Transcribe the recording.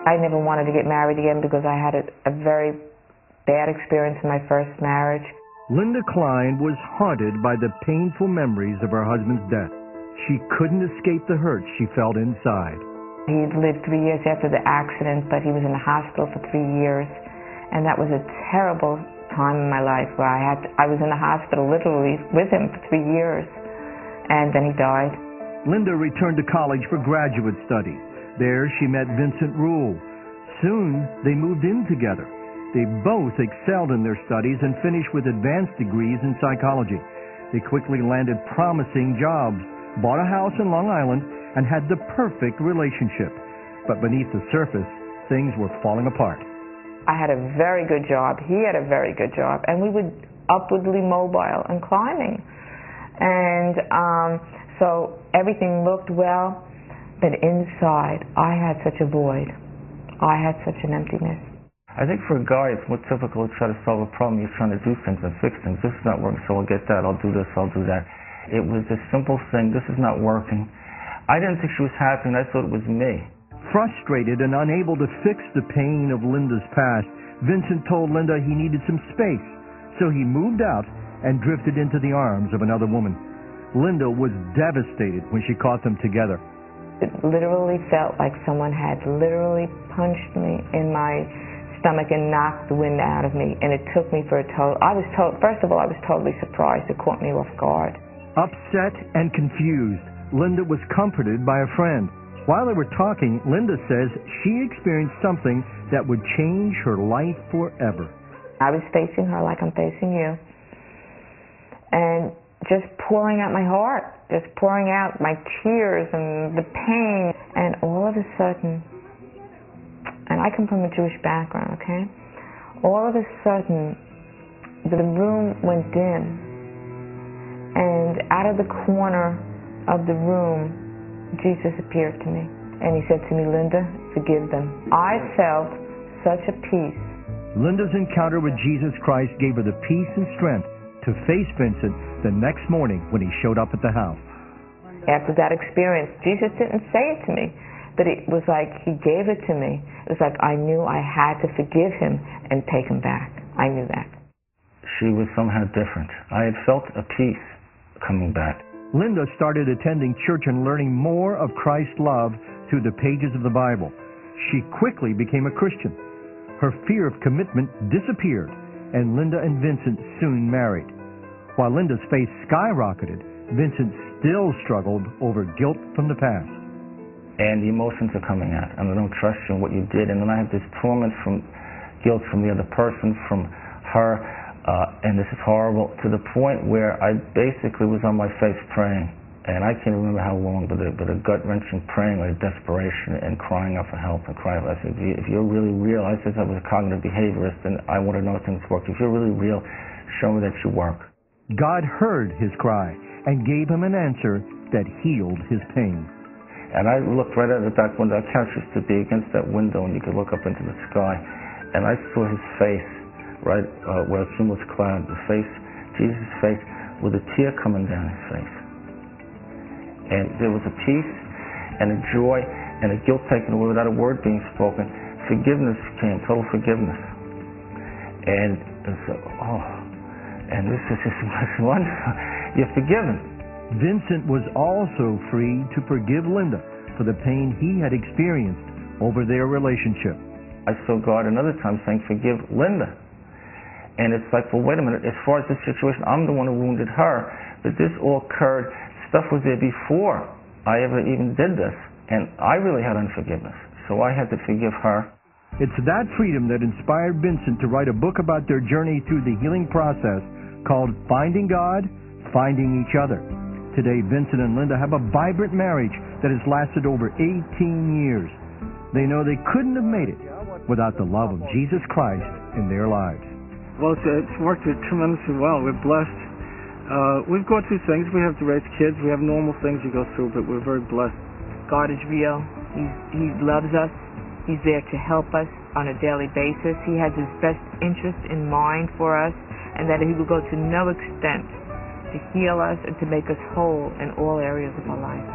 I never wanted to get married again because I had a very bad experience in my first marriage. Linda Klein was haunted by the painful memories of her husband's death. She couldn't escape the hurt she felt inside. He lived 3 years after the accident, but he was in the hospital for 3 years, and that was a terrible time in my life where I was in the hospital literally with him for 3 years, and then he died. Linda returned to college for graduate studies. There she met Vincent Rule. Soon they moved in together. They both excelled in their studies and finished with advanced degrees in psychology. They quickly landed promising jobs, bought a house in Long Island, and had the perfect relationship. But beneath the surface, things were falling apart. I had a very good job. He had a very good job. And we were upwardly mobile and climbing. And so everything looked well, but inside, I had such a void. I had such an emptiness. I think for a guy, it's more typical to try to solve a problem. You're trying to do things and fix things. This is not working, so I'll get that. I'll do this, I'll do that. It was a simple thing. This is not working. I didn't think she was happy, and I thought it was me. Frustrated and unable to fix the pain of Linda's past, Vincent told Linda he needed some space. So he moved out and drifted into the arms of another woman. Linda was devastated when she caught them together. It literally felt like someone had literally punched me in my stomach and knocked the wind out of me, and it took me for a total. First of all, I was totally surprised. It caught me off guard. Upset and confused, Linda was comforted by a friend. While they were talking, Linda says she experienced something that would change her life forever. I was facing her like I'm facing you, and just pouring out my heart, just pouring out my tears and the pain, and all of a sudden, and I come from a Jewish background, okay? All of a sudden, the room went dim, and out of the corner of the room, Jesus appeared to me, and he said to me, "Linda, forgive them." I felt such a peace. Linda's encounter with Jesus Christ gave her the peace and strength to face Vincent the next morning when he showed up at the house. After that experience, Jesus didn't say it to me, but it was like he gave it to me. It was like I knew I had to forgive him and take him back. I knew that. She was somehow different. I had felt a peace coming back. Linda started attending church and learning more of Christ's love through the pages of the Bible. She quickly became a Christian. Her fear of commitment disappeared, and Linda and Vincent soon married. While Linda's faith skyrocketed, Vincent still struggled over guilt from the past. And the emotions are coming out, and I don't trust you in what you did, and then I have this torment from guilt from the other person, from her, and this is horrible, to the point where I basically was on my face praying, and I can't remember how long, but a gut-wrenching praying, like desperation, and crying out for help, and crying out. I said, if you're really real, I said I was a cognitive behaviorist, and I want to know if things work. If you're really real, show me that you work. God heard his cry and gave him an answer that healed his pain. And I looked right at the back window. Our couch used to be against that window, and you could look up into the sky, and I saw his face, right where cumulus cloud, the face, Jesus' face, with a tear coming down his face. And there was a peace and a joy and a guilt taken away without a word being spoken. Forgiveness came, total forgiveness. And it was and this is just wonderful. You're forgiven. Vincent was also free to forgive Linda for the pain he had experienced over their relationship. I saw God another time saying, forgive Linda. And it's like, well, wait a minute, as far as this situation, I'm the one who wounded her, but this all occurred, stuff was there before I ever even did this, and I really had unforgiveness, so I had to forgive her. It's that freedom that inspired Vincent to write a book about their journey through the healing process called Finding God, Finding Each Other. Today, Vincent and Linda have a vibrant marriage that has lasted over 18 years. They know they couldn't have made it without the love of Jesus Christ in their lives. Well, it's worked tremendously well. We're blessed. We've gone through things. We have to raise kids. We have normal things you go through, but we're very blessed. God is real. He loves us. He's there to help us on a daily basis. He has his best interest in mind for us, and that he will go to no extent to heal us and to make us whole in all areas of our life.